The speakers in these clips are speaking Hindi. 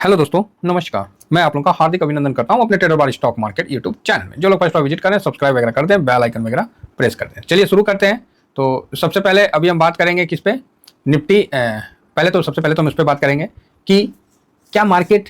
हेलो दोस्तों, नमस्कार। मैं आप लोगों का हार्दिक अभिनंदन करता हूं अपने ट्रेडर बार स्टॉक मार्केट यूट्यूब चैनल में। जो लोग फर्स्ट बार विजिट करें, सब्सक्राइब वगैरह करते हैं, बेल आइकन वगैरह प्रेस करते हैं। चलिए शुरू करते हैं। तो सबसे पहले अभी हम बात करेंगे किस पे, निफ्टी। सबसे पहले तो हम इस पर बात करेंगे कि क्या मार्केट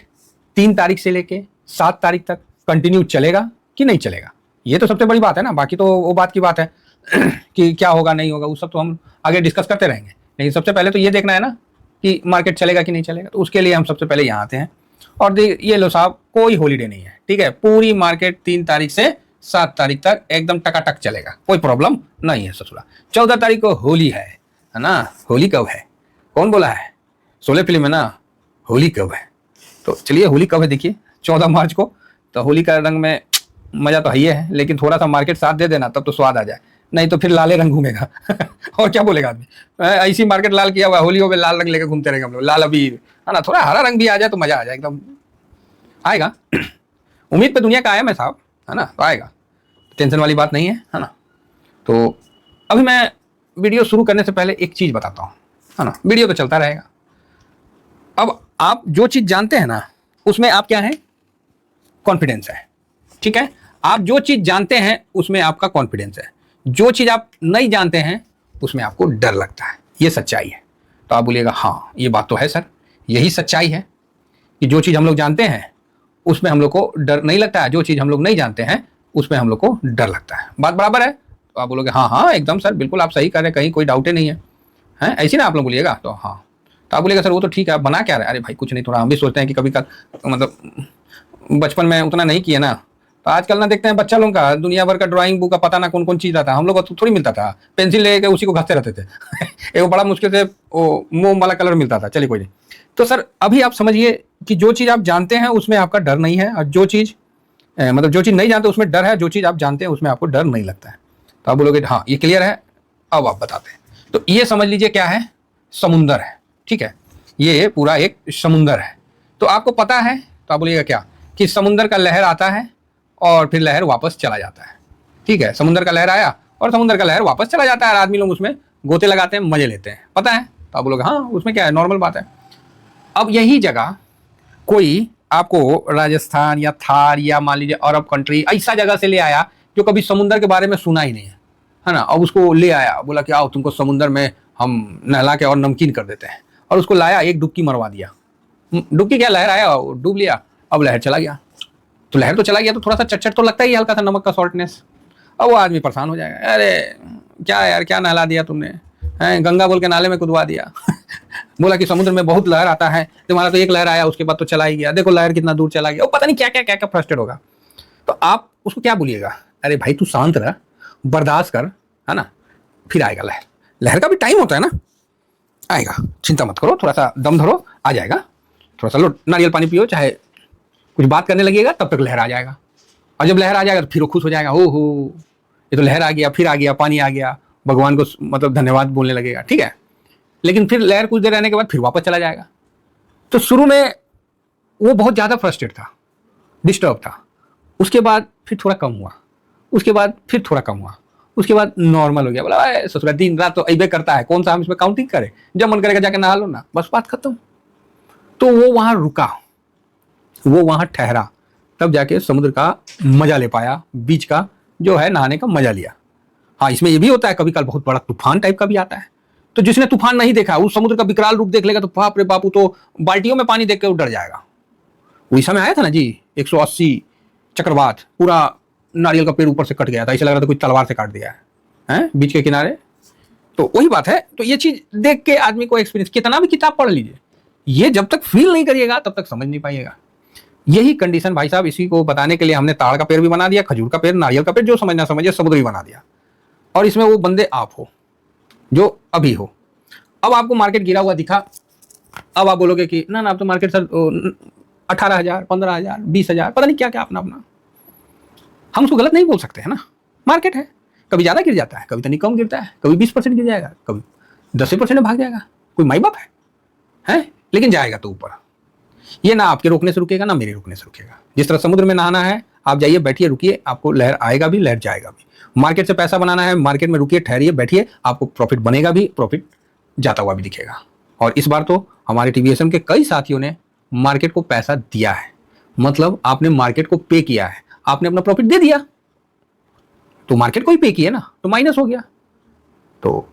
3 तारीख से लेके 7 तारीख तक कंटिन्यू चलेगा कि नहीं चलेगा। ये तो सबसे बड़ी बात है ना। बाकी तो वो बात की बात है कि क्या होगा नहीं होगा, वो सब तो हम आगे डिस्कस करते रहेंगे। लेकिन सबसे पहले तो ये देखना है ना कि मार्केट चलेगा कि नहीं चलेगा। तो उसके लिए हम सबसे पहले यहाँ आते हैं और ये लो साहब, कोई हॉलीडे नहीं है, ठीक है। पूरी मार्केट 3 तारीख से 7 तारीख तक एकदम टकाटक चलेगा, कोई प्रॉब्लम नहीं है ससुरा। 14 तारीख को होली है ना। होली कब है, कौन बोला है? 16 फिल्म है ना। होली कब है, तो चलिए होली कब है देखिए, 14 मार्च को। तो होली का रंग में मजा तो है, लेकिन थोड़ा सा मार्केट साथ दे देना तब तो स्वाद आ जाए, नहीं तो फिर लाले रंग घूमेगा और क्या बोलेगा आदमी, ऐसी मार्केट लाल किया हुआ, होली हो गए लाल रंग लेकर घूमते रहेंगे हम लोग, लाल अबीर है ना। थोड़ा हरा रंग भी आ जाए तो मजा आ जाए, एकदम आएगा। उम्मीद पे दुनिया का आया मैं साहब, है ना, तो आएगा, टेंशन वाली बात नहीं है ना। तो अभी मैं वीडियो शुरू करने से पहले एक चीज बताता हूँ, है ना। वीडियो तो चलता रहेगा। अब आप जो चीज जानते हैं ना, उसमें आप क्या है, कॉन्फिडेंस है, ठीक है। आप जो चीज जानते हैं उसमें आपका कॉन्फिडेंस है। जो चीज आप नहीं जानते हैं उसमें आपको डर लगता है। ये सच्चाई है। तो आप बोलिएगा हाँ ये बात तो है सर, यही सच्चाई है कि जो चीज हम लोग जानते हैं उसमें हम लोग को डर नहीं लगता है, जो चीज हम लोग नहीं जानते हैं उसमें हम लोग को डर लगता है। बात बराबर है। तो आप बोलोगे हाँ हाँ एकदम सर, बिल्कुल आप सही कर रहे हैं, कहीं कोई डाउट ही नहीं है, हैं ऐसी ना आप लोग बोलिएगा। तो हाँ, तो आप बोलिएगा सर वो तो ठीक है, आप बना क्या रहे? अरे भाई कुछ नहीं, थोड़ा हम भी सोचते हैं कि कभी कल, मतलब बचपन में उतना नहीं किया ना, तो आजकल ना देखते हैं बच्चा लोगों का दुनिया भर का ड्राइंग बुक का पता ना कौन कौन चीज आता है। हम लोग को थोड़ी मिलता था, पेंसिल लेके उसी को घसते रहते थे एक बड़ा मुश्किल से वो मोम वाला कलर मिलता था। चलिए कोई नहीं। तो सर अभी आप समझिए कि जो चीज आप जानते हैं उसमें आपका डर नहीं है, और जो चीज जो चीज नहीं जानते उसमें डर है, जो चीज आप जानते हैं उसमें आपको डर नहीं लगता है। तो आप बोलोगे हाँ ये क्लियर है। अब आप बताते हैं। तो ये समझ लीजिए क्या है, समुंदर है, ठीक है। ये पूरा एक समुंदर है। तो आपको पता है, तो आप बोलिएगा क्या, कि समुंदर का लहर आता है और फिर लहर वापस चला जाता है, ठीक है। समुंदर का लहर आया और समुंदर का लहर वापस चला जाता है, आदमी लोग उसमें गोते लगाते हैं, मजे लेते हैं, पता है। तो आप बोलोगे हाँ उसमें क्या है, नॉर्मल बात है। अब यही जगह कोई आपको राजस्थान या थार या मान लीजिए अरब कंट्री ऐसा जगह से ले आया जो कभी समुंदर के बारे में सुना ही नहीं है ना। अब उसको ले आया, बोला कि आओ तुमको समुंदर में हम नहला के और नमकीन कर देते हैं, और उसको लाया, एक डुबकी मरवा दिया। डुबकी क्या, लहर आया डूब लिया, अब लहर चला गया। तो लहर तो चला गया तो थोड़ा सा चटचट तो लगता ही, हल्का सा नमक का सॉल्टनेस। अब वो आदमी परेशान हो जाएगा, अरे क्या यार, क्या नहला दिया तुमने, हैं गंगा बोल के नाले में कुदवा दिया बोला कि समुद्र में बहुत लहर आता है, तुम्हारा तो एक लहर आया उसके बाद तो चला ही गया, देखो लहर कितना दूर चला गया। वो पता नहीं क्या क्या क्या क्या फ्रस्ट्रेट होगा। तो आप उसको क्या बोलिएगा, अरे भाई तू शांत रह, बर्दाश्त कर, है ना, फिर आएगा लहर। लहर का भी टाइम होता है ना, आएगा, चिंता मत करो, थोड़ा सा दम धरो, आ जाएगा। थोड़ा सा लो नारियल पानी पियो, चाहे कुछ बात करने लगेगा, तब तक लहर आ जाएगा। और जब लहर आ जाएगा तो फिर वो खुश हो जाएगा, ओहो ये तो लहर आ गया, फिर आ गया, पानी आ गया, भगवान को मतलब धन्यवाद बोलने लगेगा, ठीक है। लेकिन फिर लहर कुछ देर रहने के बाद फिर वापस चला जाएगा। तो शुरू में वो बहुत ज़्यादा फ्रस्ट्रेट था, डिस्टर्ब था। उसके बाद फिर थोड़ा कम हुआ, उसके बाद फिर थोड़ा कम हुआ, उसके बाद नॉर्मल हो गया। बोला ससुरा दिन रात तो ऐबे करता है, कौन सा हम इसमें काउंटिंग करें, जब मन करेगा जाके नहा लो ना, बस बात खत्म। तो वो वहाँ रुका, वो वहाँ ठहरा, तब जाके समुद्र का मजा ले पाया, बीच का जो है नहाने का मजा लिया। हाँ इसमें ये भी होता है कभी कल बहुत बड़ा तूफान टाइप का भी आता है। तो जिसने तूफान नहीं देखा उस समुद्र का विकराल रूप देख लेगा तो बाप रे बापू, तो बाल्टियों में पानी देख के वो डर जाएगा। उड़ीसा में आया था ना जी 180 चक्रवात, पूरा नारियल का पेड़ ऊपर से कट गया था, ऐसा लग रहा था कोई तलवार से काट दिया है बीच के किनारे। तो वही बात है। तो ये चीज देख के आदमी को एक्सपीरियंस, कितना भी किताब पढ़ लीजिए, ये जब तक फील नहीं करिएगा तब तक समझ नहीं पाइएगा। यही कंडीशन भाई साहब, इसी को बताने के लिए हमने ताड़ का पेड़ भी बना दिया, खजूर का पेड़, नारियल का पेड़, जो समझना समझिए, समुद्र भी बना दिया। और इसमें वो बंदे आप हो जो अभी हो। अब आपको मार्केट गिरा हुआ दिखा, अब आप बोलोगे कि ना ना अब तो मार्केट सर 18,000 15,000 20,000 पता नहीं क्या क्या अपना अपना। हम उसको गलत नहीं बोल सकते हैं ना, मार्केट है, कभी ज़्यादा गिर जाता है, कभी तनिक कम गिरता है, कभी 20% गिर जाएगा, कभी 10% में भाग जाएगा, कोई माई बाप है, लेकिन जाएगा तो ऊपर। ये ना आपके रोकने से रुकेगा ना मेरे रोकने से रुकेगा। जिस तरह समुद्र में नहाना है, आप जाइए बैठिए रुकिए, आपको लहर आएगा भी लहर जाएगा भी। मार्केट से पैसा बनाना है, मार्केट में रुकिए ठहरिए बैठिए, आपको प्रॉफिट बनेगा भी, प्रॉफिट जाता हुआ भी दिखेगा। और इस बार तो हमारे टीवीएसएम के कई साथियों ने मार्केट को पैसा दिया है, मतलब आपने मार्केट को पे किया है, आपने अपना प्रॉफिट दे दिया, तो मार्केट को ही पे किया ना, तो माइनस हो गया। तो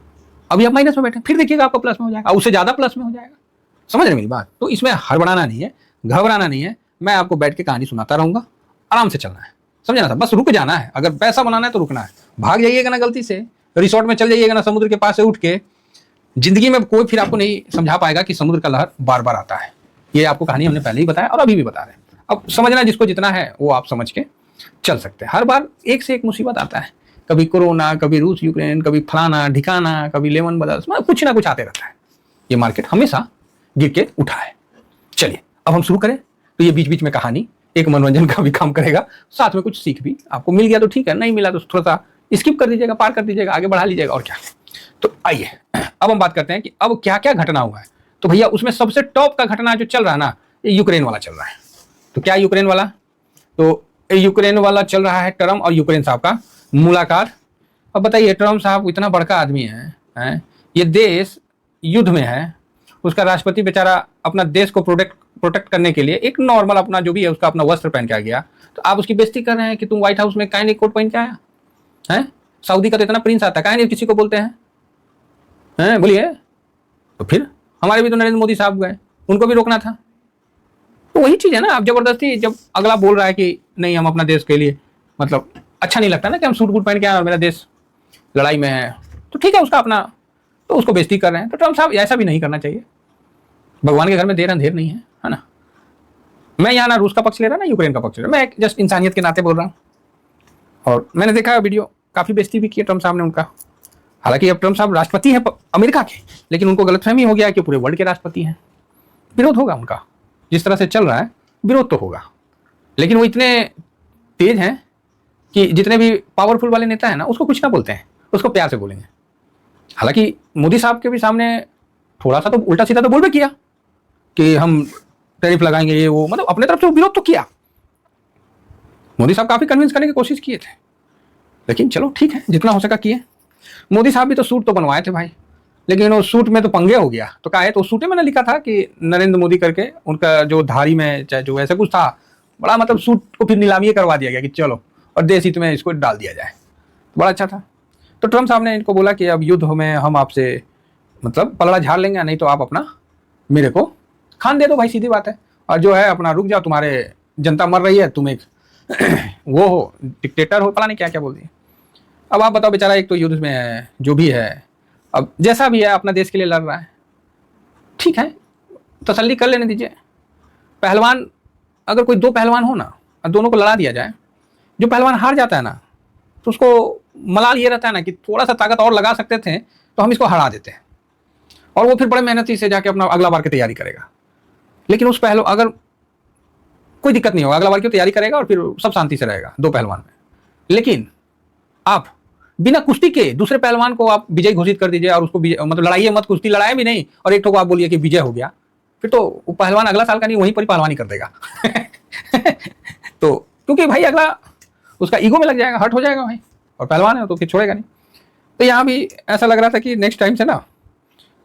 अभी आप माइनस में बैठे, फिर देखिएगा आपका प्लस में हो जाएगा, उससे ज्यादा प्लस में हो जाएगा। समझ रहे मेरी बात? तो इसमें हड़बड़ाना नहीं है, घबराना नहीं है, मैं आपको बैठ के कहानी सुनाता रहूंगा, आराम से चलना है, समझे ना? बस रुक जाना है, अगर पैसा बनाना है तो रुकना है। भाग जाइएगा ना गलती से, रिसोर्ट में चल जाइएगा ना समुद्र के पास से उठ के, जिंदगी में कोई फिर आपको नहीं समझा पाएगा कि समुद्र का लहर बार बार आता है। ये आपको कहानी हमने पहले ही बताया और अभी भी बता रहे हैं। अब समझना जिसको जितना है वो आप समझ के चल सकते हैं। हर बार एक से एक मुसीबत आता है, कभी कोरोना, कभी रूस यूक्रेन, कभी फलाना ढिकाना, कभी लेमन ब्रदर्स, कुछ ना कुछ आते रहता है। ये मार्केट हमेशा गिर के उठा है। चलिए अब हम शुरू करें। तो ये बीच बीच में कहानी एक मनोरंजन का भी काम करेगा, साथ में कुछ सीख भी आपको मिल गया तो ठीक है, नहीं मिला तो थोड़ा सा स्किप कर दीजिएगा, पार कर दीजिएगा, आगे बढ़ा लीजिएगा, और क्या। तो आइए अब हम बात करते हैं कि अब क्या क्या घटना हुआ है। तो भैया उसमें सबसे टॉप का घटना जो चल रहा है ना, ये यूक्रेन वाला चल रहा है। तो क्या यूक्रेन वाला? तो यूक्रेन वाला चल रहा है, ट्रम्प और यूक्रेन साहब का मुलाकात। अब बताइए, ट्रम्प साहब इतना बड़का आदमी है, ये देश युद्ध में है, उसका राष्ट्रपति बेचारा अपना देश को प्रोटेक्ट करने के लिए एक नॉर्मल अपना जो भी है उसका अपना वस्त्र पहन के आ गया, तो आप उसकी बेइज्जती कर रहे हैं कि तुम व्हाइट हाउस में काहे नहीं कोट पहन के आया है? सऊदी का तो इतना प्रिंस आता है, काहे नहीं किसी को बोलते हैं बोलिए। तो फिर हमारे भी तो नरेंद्र मोदी साहब गए, उनको भी रोकना था। तो वही चीज़ है ना, आप जबरदस्ती जब अगला बोल रहा है कि नहीं हम अपना देश के लिए, मतलब अच्छा नहीं लगता ना कि हम सूट बूट पहन के आए और मेरा देश लड़ाई में है, तो ठीक है उसका अपना, तो उसको बेइज्जती कर रहे हैं। तो ट्रम्प साहब ऐसा भी नहीं करना चाहिए। भगवान के घर में देर अंधेर नहीं है ना। मैं यहाँ ना रूस का पक्ष ले रहा ना यूक्रेन का पक्ष ले रहा, मैं जस्ट इंसानियत के नाते बोल रहा हूँ। और मैंने देखा वीडियो, काफ़ी बेइज्जती भी की ट्रम्प साहब ने उनका। हालांकि अब ट्रम्प साहब राष्ट्रपति हैं अमेरिका के, लेकिन उनको गलतफहमी हो गया कि पूरे वर्ल्ड के राष्ट्रपति हैं। विरोध होगा उनका, जिस तरह से चल रहा है विरोध तो होगा, लेकिन वो इतने तेज हैं कि जितने भी पावरफुल वाले नेता हैं ना उसको कुछ ना बोलते हैं, उसको प्यार से बोलेंगे। हालांकि मोदी साहब के भी सामने थोड़ा सा तो उल्टा सीधा तो बोल भी किया कि हम टैरिफ लगाएंगे ये वो, मतलब अपने तरफ से विरोध तो किया। मोदी साहब काफी कन्विंस करने की कोशिश किए थे, लेकिन चलो ठीक है, जितना हो सका किए। मोदी साहब भी तो सूट तो बनवाए थे भाई, लेकिन वो सूट में तो पंगे हो गया। तो कहा है, तो सूट में मैंने लिखा था कि नरेंद्र मोदी करके उनका जो धारी में चाहे जो ऐसा कुछ था, बड़ा मतलब सूट को फिर नीलामी करवा दिया गया कि चलो और देश हित में इसको डाल दिया जाए, बड़ा अच्छा था। तो ट्रम्प साहब ने इनको बोला कि अब युद्ध में हम आपसे मतलब पलड़ा झाड़ लेंगे, नहीं तो आप अपना मेरे को खान दे दो भाई, सीधी बात है। और जो है अपना रुक जाओ, तुम्हारे जनता मर रही है, तुम एक वो हो डिक्टेटर हो, पता नहीं क्या क्या बोल दिए। अब आप बताओ, बेचारा एक तो युद्ध में है, जो भी है, अब जैसा भी है अपना देश के लिए लड़ रहा है, ठीक है, तसल्ली कर लेने दीजिए। पहलवान, अगर कोई दो पहलवान हो ना और दोनों को लड़ा दिया जाए, जो पहलवान हार जाता है ना तो उसको मलाल ये रहता है ना कि थोड़ा सा ताकत और लगा सकते थे तो हम इसको हरा देते हैं, और वो फिर बड़े मेहनती से जाके अपना अगला बार की तैयारी करेगा। लेकिन उस पहलू अगर कोई दिक्कत नहीं होगा, अगला बार की तैयारी करेगा और फिर सब शांति से रहेगा दो पहलवान में। लेकिन आप बिना कुश्ती के दूसरे पहलवान को आप विजय घोषित कर दीजिए और उसको मतलब लड़ाइए मत, कुश्ती लड़ाए भी नहीं, और एक ठो को आप बोलिए कि विजय हो गया, फिर तो वो पहलवान अगला साल का नहीं वहीं पर पहलवानी कर देगा। तो क्योंकि भाई अगला उसका ईगो में लग जाएगा, हर्ट हो जाएगा भाई, और पहलवान है तो फिर छोड़ेगा नहीं। तो यहाँ भी ऐसा लग रहा था कि नेक्स्ट टाइम से ना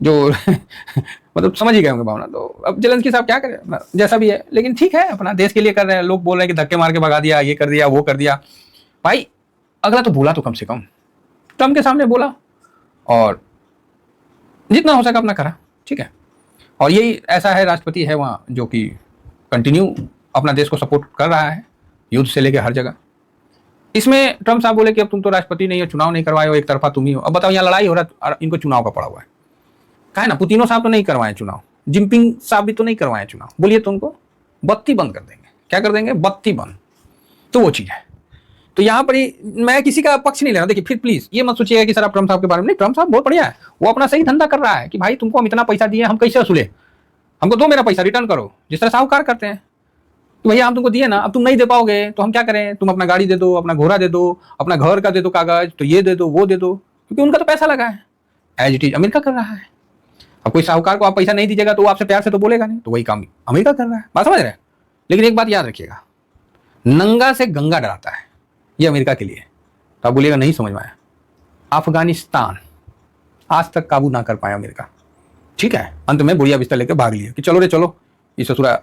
जो मतलब समझ ही गए होंगे भावना। तो अब जेलेंस्की साहब क्या करें, जैसा भी है, लेकिन ठीक है, अपना देश के लिए कर रहे हैं। लोग बोल रहे हैं कि धक्के मार के भगा दिया, ये कर दिया, वो कर दिया। भाई अगला तो बोला तो कम से कम ट्रम्प के सामने बोला और जितना हो सका अपना करा, ठीक है। और यही ऐसा है, राष्ट्रपति है वहाँ जो कि कंटिन्यू अपना देश को सपोर्ट कर रहा है, युद्ध से लेकर हर जगह। इसमें ट्रम्प साहब बोले कि अब तुम तो राष्ट्रपति नहीं हो, चुनाव नहीं करवाए हो, एक तरफा तुम ही हो। अब बताओ, यहाँ लड़ाई हो रहा है, इनको चुनाव का पड़ा हुआ है, कहा है ना, पुतिनो साहब तो नहीं करवाए चुनाव, जिनपिंग साहब भी तो नहीं करवाए चुनाव। बोलिए तो उनको बत्ती बंद कर देंगे, क्या कर देंगे, बत्ती बंद। तो वो चीज़ है। तो यहाँ पर ही मैं किसी का पक्ष नहीं ले रहा। देखिए फिर प्लीज ये मत सोचिएगा कि सर आप ट्रम्प साहब के बारे में, नहीं, ट्रम्प साहब बहुत बढ़िया है, वो अपना सही धंधा कर रहा है कि भाई तुमको हम इतना पैसा दिए, हम कैसे वसूले, हमको दो मेरा पैसा रिटर्न करो, जिस तरह साहूकार करते हैं। तो भैया हम तुमको दिए ना, अब तुम नहीं दे पाओगे तो हम क्या करें, तुम अपना गाड़ी दे दो, अपना घोड़ा दे दो, अपना घर का दे दो कागज, तो ये दे दो वो दे दो, क्योंकि उनका तो पैसा लगा है। एज इट इज अमेरिका कर रहा है। अब कोई साहूकार को आप पैसा नहीं दीजिएगा तो वो आपसे प्यार से तो बोलेगा नहीं, तो वही काम अमेरिका कर रहा है, बात समझ रहे हैं। लेकिन एक बात याद रखिएगा, नंगा से गंगा डराता है, ये अमेरिका के लिए। तो आप बोलिएगा नहीं समझ में आया, अफगानिस्तान आज तक काबू ना कर पाया अमेरिका, ठीक है। अंत में बुढ़िया बिस्तर लेकर भाग लिया कि चलो रे चलो, ये ससुरा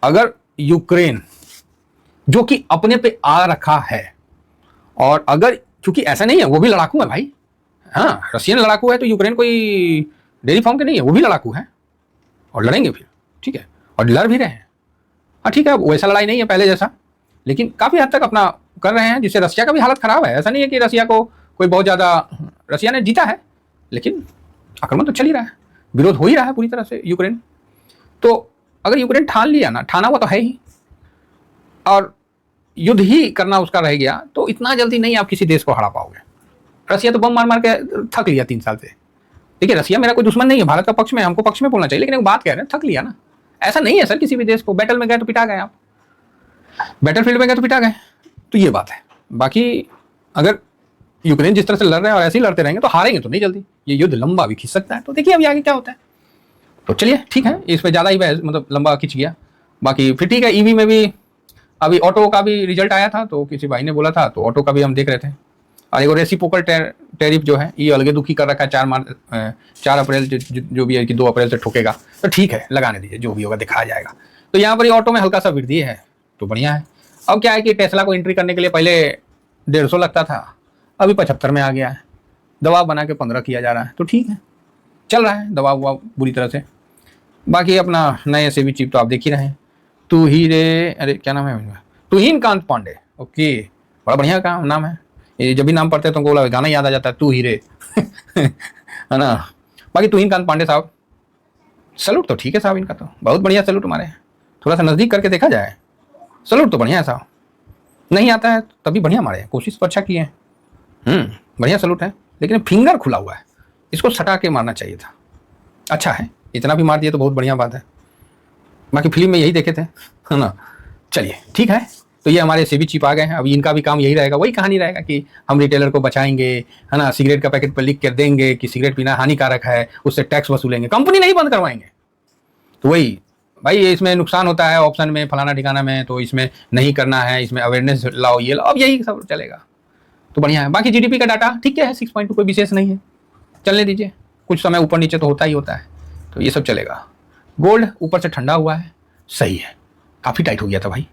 अगर यूक्रेन जो कि अपने पे आ रखा है, और अगर चूंकि ऐसा नहीं है, वो भी लड़ाकू है भाई, हाँ रशियन लड़ाकू है तो यूक्रेन कोई डेयरी फार्म के नहीं है, वो भी लड़ाकू है और लड़ेंगे फिर, ठीक है, और लड़ भी रहे हैं। हाँ ठीक है, वैसा लड़ाई नहीं है पहले जैसा, लेकिन काफ़ी हद तक अपना कर रहे हैं, जिससे रशिया का भी हालत खराब है। ऐसा नहीं है कि रशिया को कोई बहुत ज़्यादा, रशिया ने जीता है लेकिन आक्रमण तो चल ही रहा है, विरोध हो ही रहा है पूरी तरह से यूक्रेन। तो अगर यूक्रेन ठान लिया ना, ठाना हुआ तो है ही, और युद्ध ही करना उसका रह गया, तो इतना जल्दी नहीं आप किसी देश को हरा पाओगे। रशिया तो बम मार मार के थक लिया 3 साल से। देखिए रशिया मेरा कोई दुश्मन नहीं है, भारत का पक्ष में, हमको पक्ष में बोलना चाहिए, लेकिन एक बात कह रहे हैं, थक लिया ना। ऐसा नहीं है सर किसी भी देश को, बैटल में गए तो पिटा गए आप, बैटल फील्ड में गए तो पिटा गए, तो ये बात है। बाकी अगर यूक्रेन जिस तरह से लड़ रहे हैं और ऐसे ही लड़ते रहेंगे तो हारेंगे तो नहीं जल्दी, ये युद्ध लंबा भी खिंच सकता है। तो देखिए अभी आगे क्या होता है। तो चलिए ठीक है, इस पर ज़्यादा ही बहस मतलब लंबा खिंच गया। बाकी फिर ठीक है, ईवी में भी अभी ऑटो का भी रिजल्ट आया था, तो किसी भाई ने बोला था, तो ऑटो का भी हम देख रहे थे। और एक रेसिप्रोकल टैरिफ जो है ये अलग दुखी कर रखा है, 4 अप्रैल जो भी है कि 2 अप्रैल से ठोकेगा, तो ठीक है लगाने दीजिए, जो भी होगा दिखाया जाएगा। तो यहाँ पर ये ऑटो में हल्का सा वृद्धि है तो बढ़िया है। अब क्या है कि टेस्ला को एंट्री करने के लिए पहले 150 लगता था, अभी 75 में आ गया है, दबाव बना के 15 किया जा रहा है, तो ठीक है चल रहा है दबाव हुआ बुरी तरह से। बाकी अपना नए से भी चिप तो आप देख ही रहे हैं, तू ही रे, अरे क्या नाम है, तुहिन कांत पांडे, ओके बड़ा बढ़िया का नाम है ये, जब भी नाम पढ़ते हैं तो हमको गाना याद आ जाता है, तू ही रे है ना। बाकी तुहिन कांत पांडे साहब, सैल्यूट तो ठीक है साहब, इनका तो बहुत बढ़िया सैल्यूट हमारे, थोड़ा सा नज़दीक करके देखा जाए सैल्यूट तो बढ़िया है साहब, नहीं आता है तभी बढ़िया मारे, कोशिश तो अच्छा किए हैं, बढ़िया सैल्यूट है। लेकिन फिंगर खुला हुआ है, इसको सटा के मारना चाहिए था, अच्छा है इतना भी मार दिया तो बहुत बढ़िया बात है। बाकी फिल्म में यही देखे थे, है ना। चलिए ठीक है, तो ये हमारे सेबी चिप आ गए हैं, अभी इनका भी काम यही रहेगा, वही कहानी रहेगा कि हम रिटेलर को बचाएंगे, है ना, सिगरेट का पैकेट पर लिख कर देंगे कि सिगरेट पीना हानिकारक है, उससे टैक्स वसूलेंगे, कंपनी नहीं बंद करवाएंगे। तो वही भाई इसमें नुकसान होता है ऑप्शन में फलाना ठिकाना में, तो इसमें नहीं करना है, इसमें अवेयरनेस लाओ, ये अब यही सब चलेगा, तो बढ़िया है। बाकी जीडीपी का डाटा ठीक है 6.2, कोई विशेष नहीं है, चलने दीजिए, कुछ समय ऊपर नीचे तो होता ही होता है, तो ये सब चलेगा। गोल्ड ऊपर से ठंडा हुआ है, सही है, काफ़ी टाइट हो गया था भाई,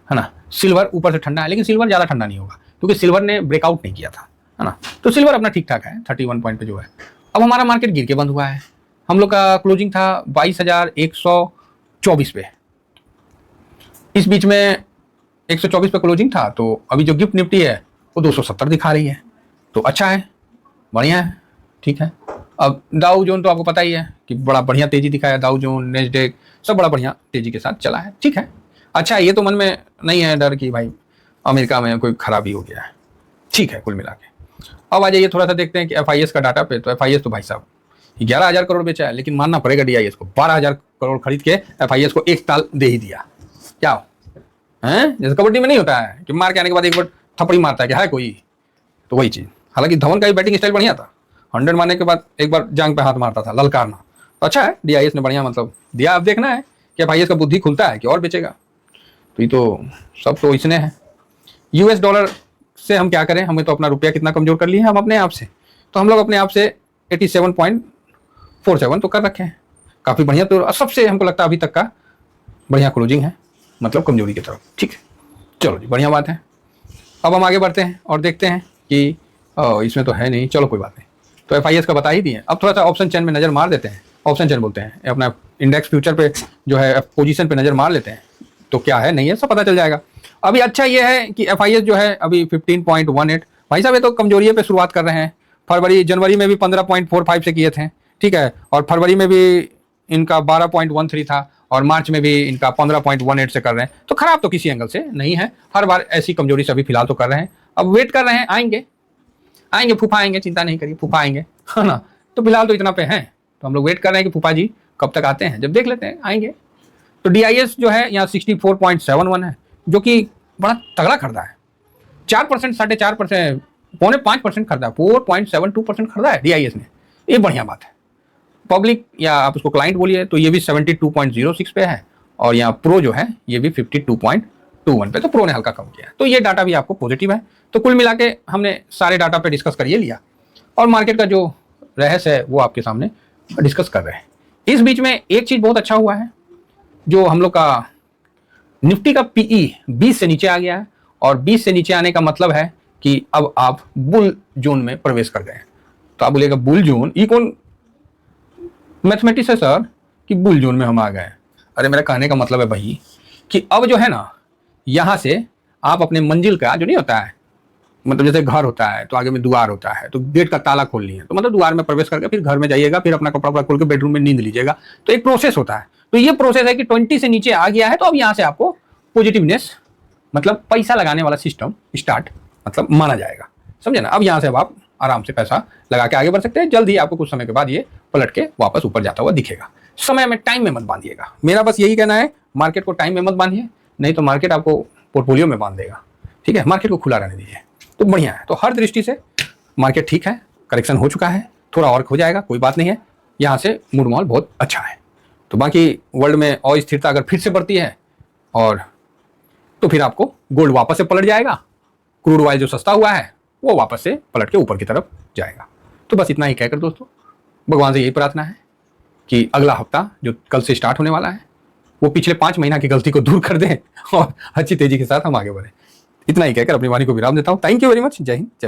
है ना। सिल्वर ऊपर से ठंडा है, लेकिन सिल्वर ज़्यादा ठंडा नहीं होगा क्योंकि सिल्वर ने ब्रेकआउट नहीं किया था, है ना, तो सिल्वर अपना ठीक ठाक है 31 पॉइंट पे जो है। अब हमारा मार्केट गिर के बंद हुआ है, हम लोग का क्लोजिंग था 22,124 पे, इस बीच में 124 पे क्लोजिंग था, तो अभी जो गिफ्ट निफ्टी है वो 270 दिखा रही है, तो अच्छा है, बढ़िया है, ठीक है। अब डाउ जोन तो आपको पता ही है कि बड़ा बढ़िया तेजी दिखाया, डाउ जोन नेस्डेक सब बड़ा बढ़िया तेजी के साथ चला है, ठीक है, अच्छा है। ये तो मन में नहीं है डर कि भाई अमेरिका में कोई खराबी हो गया है, ठीक है कुल मिला के। अब आ जाइए थोड़ा सा देखते हैं कि एफआईएस का डाटा पे, तो एफआईएस तो भाई साहब 11,000 करोड़ बेचा है, लेकिन मानना पड़ेगा डीआईएस को 12,000 करोड़ खरीद के एफआईएस को एक ताल दे ही दिया, क्या है, जैसे कबड्डी में नहीं होता है कि मार के आने के बाद एक बार थप्पड़ी मारता है कि है कोई, तो वही चीज़। हालांकि धवन का भी बैटिंग स्टाइल बढ़िया था, 100 मारने के बाद एक बार जांग पे हाथ मारता था, ललकारना, तो अच्छा है डीआईएस ने बढ़िया मतलब दिया। अब देखना है कि एफआईएस का बुद्धि खुलता है कि और बेचेगा, तो ये तो सब तो इसने है। यूएस डॉलर से हम क्या करें, हमें तो अपना रुपया कितना कमजोर कर लिए हैं हम अपने आप से, तो हम लोग अपने आप से 87.47 तो कर रखे हैं, काफ़ी बढ़िया। तो सबसे हमको लगता है अभी तक का बढ़िया क्लोजिंग है, मतलब कमजोरी की तरफ, ठीक है, चलो जी बढ़िया बात है। अब हम आगे बढ़ते हैं और देखते हैं कि इसमें तो है नहीं, चलो कोई बात नहीं, तो एफआईएस का बता ही दिए। अब थोड़ा सा ऑप्शन चेन में नज़र मार देते हैं, ऑप्शन चेन बोलते हैं, अपना इंडेक्स फ्यूचर पे जो है पोजीशन पे नज़र मार लेते हैं, तो क्या है नहीं है सब पता चल जाएगा। अभी अच्छा ये है कि एफआईएस जो है अभी 15.18, भाई साहब ये तो कमजोरी पे शुरुआत कर रहे हैं। जनवरी में भी 15.45 से किए थे, ठीक है, और फरवरी में भी इनका 12.13 था, और मार्च में भी इनका 15.18 से कर रहे हैं, तो खराब तो किसी एंगल से नहीं है, हर बार ऐसी कमजोरी से अभी फिलहाल तो कर रहे हैं। अब वेट कर रहे हैं, आएंगे फूफा आएंगे, चिंता नहीं करिए फूफा आएंगे, है ना। तो फिलहाल तो इतना पे हैं, तो हम लोग वेट कर रहे हैं कि फूफा जी कब तक आते हैं, जब देख लेते हैं आएंगे। तो डीआईएस जो है यहाँ 64.71 है, जो कि बड़ा तगड़ा खरीदा है, 4%, 4.5%, 4.5% खरीदा है, 4.72% खरीदा है डीआईएस ने, ये बढ़िया बात है। पब्लिक या आप उसको क्लाइंट बोलिए तो ये भी 72.06 पे है, और यहाँ प्रो जो है ये भी 52.21 पे, तो प्रो ने हल्का कम किया है, तो ये डाटा भी आपको पॉजिटिव है। तो कुल मिला के हमने सारे डाटा पे डिस्कस करिए लिया, और मार्केट का जो रहस्य है वो आपके सामने डिस्कस कर रहे हैं। इस बीच में एक चीज़ बहुत अच्छा हुआ है, जो हम लोग का निफ्टी का पीई 20 से नीचे आ गया है, और 20 से नीचे आने का मतलब है कि अब आप बुल जोन में प्रवेश कर गए हैं। तो आप बोलिएगा बुल जोन, ये कौन मैथमेटिक्स है सर कि बुल जोन में हम आ गए? अरे मेरा कहने का मतलब है भाई कि अब जो है ना, यहां से आप अपने मंजिल का जो नहीं होता है, मतलब जैसे घर होता है तो आगे में द्वार होता है, तो गेट का ताला खोल लिए तो मतलब द्वार में प्रवेश करके फिर घर में जाइएगा, फिर अपना कपड़ा खोल के बेडरूम में नींद लीजिएगा। तो एक प्रोसेस होता है। तो ये प्रोसेस है कि 20 से नीचे आ गया है, तो अब यहां से आपको पॉजिटिवनेस मतलब पैसा लगाने वाला सिस्टम स्टार्ट मतलब माना जाएगा, समझे ना। अब यहां से अब आप आराम से पैसा लगा के आगे बढ़ सकते हैं। जल्द ही आपको कुछ समय के बाद ये पलट के वापस ऊपर जाता हुआ दिखेगा। समय में, टाइम में मत बांधिएगा, मेरा बस यही कहना है। मार्केट को टाइम में मत बांधिए, नहीं तो मार्केट आपको पोर्टफोलियो में बांध देगा। ठीक है, मार्केट को खुला रहने दीजिए तो बढ़िया है। तो हर दृष्टि से मार्केट ठीक है, करेक्शन हो चुका है, थोड़ा और हो जाएगा, कोई बात नहीं है। यहाँ से मूड माहौल बहुत अच्छा है। तो बाकी वर्ल्ड में अस्थिरता अगर फिर से बढ़ती है और तो फिर आपको गोल्ड वापस से पलट जाएगा, क्रूड ऑयल जो सस्ता हुआ है वो वापस से पलट के ऊपर की तरफ जाएगा। तो बस इतना ही कहकर दोस्तों, भगवान से यही प्रार्थना है कि अगला हफ्ता जो कल से स्टार्ट होने वाला है वो पिछले 5 महीना की गलती को दूर कर दें और अच्छी तेजी के साथ हम आगे बढ़ें। इतना ही कहकर अपनी वाणी को विराम देता हूँ। Thank you very much. जय हिंद, जय भारत।